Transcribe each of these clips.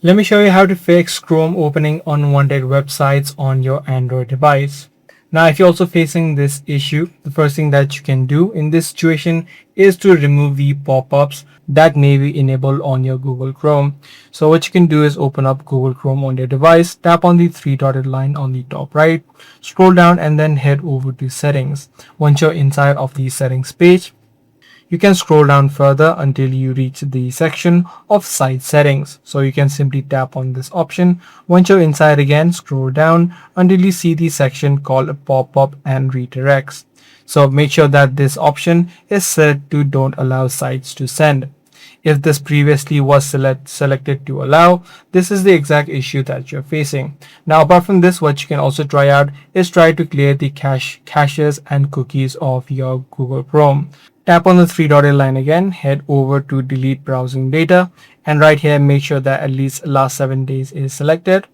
Let me show you how to fix Chrome opening unwanted websites on your Android device. Now, if you're also facing this issue, the first thing that you can do in this situation is to remove the pop-ups that may be enabled on your Google Chrome. So what you can do is open up Google Chrome on your device, tap on the three dotted line on the top right, scroll down and then head over to settings. Once you're inside of the settings page, you can scroll down further until you reach the section of site settings. So you can simply tap on this option. Once you're inside again, scroll down until you see the section called pop-up and redirects. So make sure that this option is set to don't allow sites to send. If this previously was selected to allow, this is the exact issue that you're facing. Now, apart from this, what you can also try out is try to clear the caches and cookies of your Google Chrome. Tap on the three dotted line again, head over to delete browsing data, and right here make sure that at least last 7 days is selected,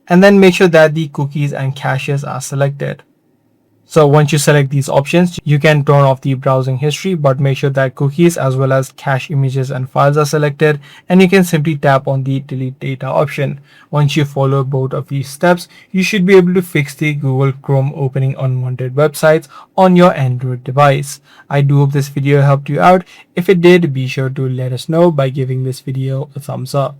and then make sure that the cookies and caches are selected. So once you select these options, you can turn off the browsing history, but make sure that cookies as well as cache images and files are selected, and you can simply tap on the delete data option. Once you follow both of these steps, you should be able to fix the Google Chrome opening unwanted websites on your Android device. I do hope this video helped you out. If it did, be sure to let us know by giving this video a thumbs up.